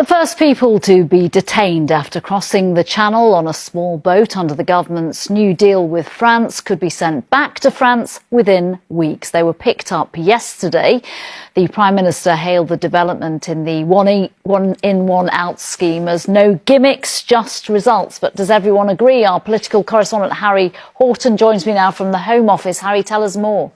The first people to be detained after crossing the Channel on a small boat under the government's new deal with France could be sent back to France within weeks. They were picked up yesterday. The Prime Minister hailed the development in the one in, one out scheme as no gimmicks, just results. But does everyone agree? Our political correspondent Harry Horton joins me now from the Home Office. Harry, tell us more.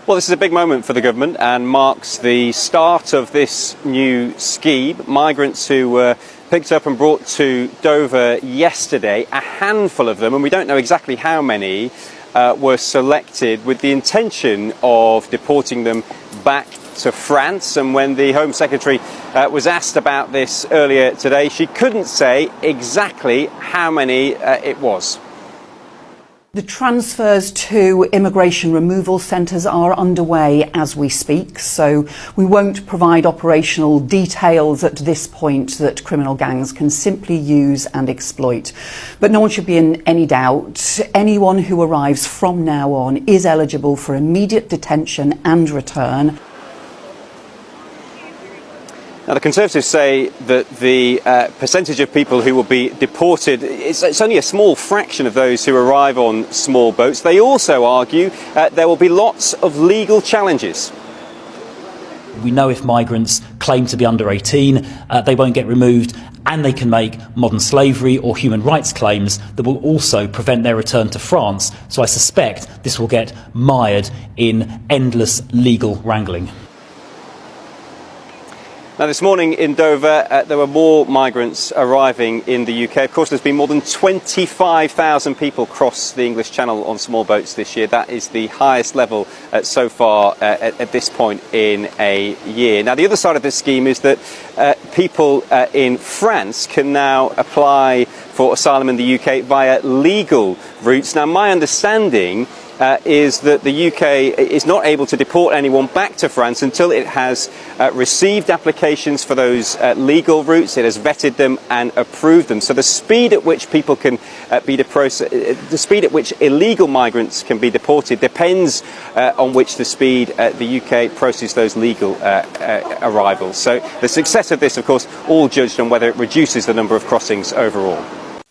Well, this is a big moment for the government and marks the start of this new scheme. Migrants who were picked up and brought to Dover yesterday, a handful of them, and we don't know exactly how many, were selected with the intention of deporting them back to France. And when the Home Secretary was asked about this earlier today, she couldn't say exactly how many it was. The transfers to immigration removal centres are underway as we speak, so we won't provide operational details at this point that criminal gangs can simply use and exploit. But no one should be in any doubt. Anyone who arrives from now on is eligible for immediate detention and return. Now, the Conservatives say that the percentage of people who will be deported, it's only a small fraction of those who arrive on small boats. They also argue there will be lots of legal challenges. We know if migrants claim to be under 18, they won't get removed, and they can make modern slavery or human rights claims that will also prevent their return to France. So I suspect this will get mired in endless legal wrangling. Now, this morning in Dover, there were more migrants arriving in the UK. Of course, there's been more than 25,000 people cross the English Channel on small boats this year. That is the highest level so far at this point in a year. Now, the other side of this scheme is that people in France can now apply for asylum in the UK via legal routes. Now, my understanding is that the UK is not able to deport anyone back to France until it has received applications for those legal routes, it has vetted them and approved them. So the speed at which people can the speed at which illegal migrants can be deported depends on the speed the UK processes those legal arrivals. So the success of this, of course, all judged on whether it reduces the number of crossings overall.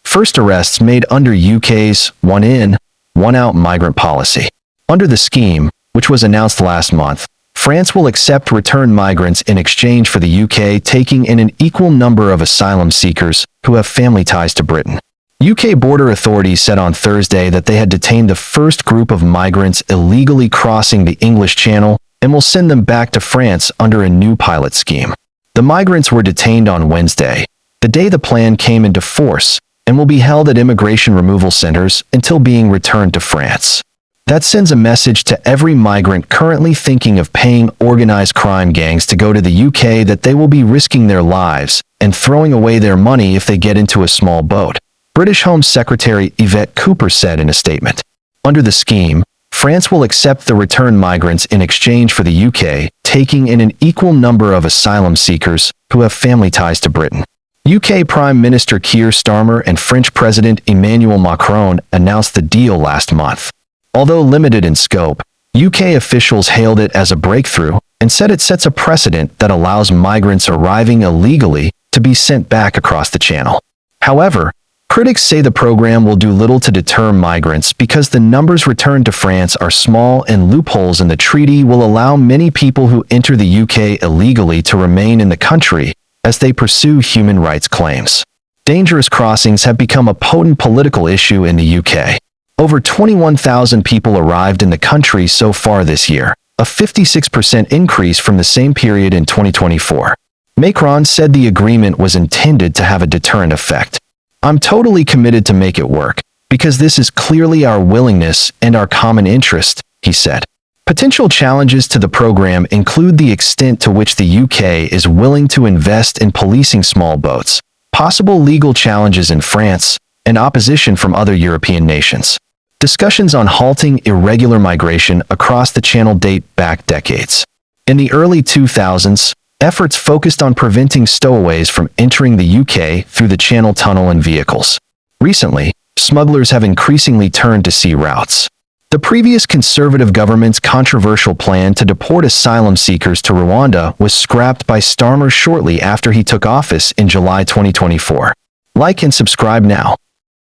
First arrests made under UK's one in, one out migrant policy. Under the scheme, which was announced last month, France will accept returned migrants in exchange for the UK taking in an equal number of asylum seekers who have family ties to Britain. UK border authorities said on Thursday that they had detained the first group of migrants illegally crossing the English Channel and will send them back to France under a new pilot scheme. The migrants were detained on Wednesday, the day the plan came into force, and will be held at immigration removal centers until being returned to France. That sends a message to every migrant currently thinking of paying organized crime gangs to go to the UK that they will be risking their lives and throwing away their money if they get into a small boat, British Home Secretary Yvette Cooper said in a statement. Under the scheme, France will accept the returned migrants in exchange for the UK taking in an equal number of asylum seekers who have family ties to Britain. UK Prime Minister Keir Starmer and French President Emmanuel Macron announced the deal last month. Although limited in scope, UK officials hailed it as a breakthrough and said it sets a precedent that allows migrants arriving illegally to be sent back across the Channel. However, critics say the program will do little to deter migrants because the numbers returned to France are small and loopholes in the treaty will allow many people who enter the UK illegally to remain in the country as they pursue human rights claims. Dangerous crossings have become a potent political issue in the UK. Over 21,000 people arrived in the country so far this year, a 56% increase from the same period in 2024. Macron said the agreement was intended to have a deterrent effect. "I'm totally committed to make it work, because this is clearly our willingness and our common interest," he said. Potential challenges to the program include the extent to which the UK is willing to invest in policing small boats, possible legal challenges in France, and opposition from other European nations. Discussions on halting irregular migration across the Channel date back decades. In the early 2000s, efforts focused on preventing stowaways from entering the UK through the Channel Tunnel and vehicles. Recently, smugglers have increasingly turned to sea routes. The previous Conservative government's controversial plan to deport asylum seekers to Rwanda was scrapped by Starmer shortly after he took office in July 2024. Like and subscribe now.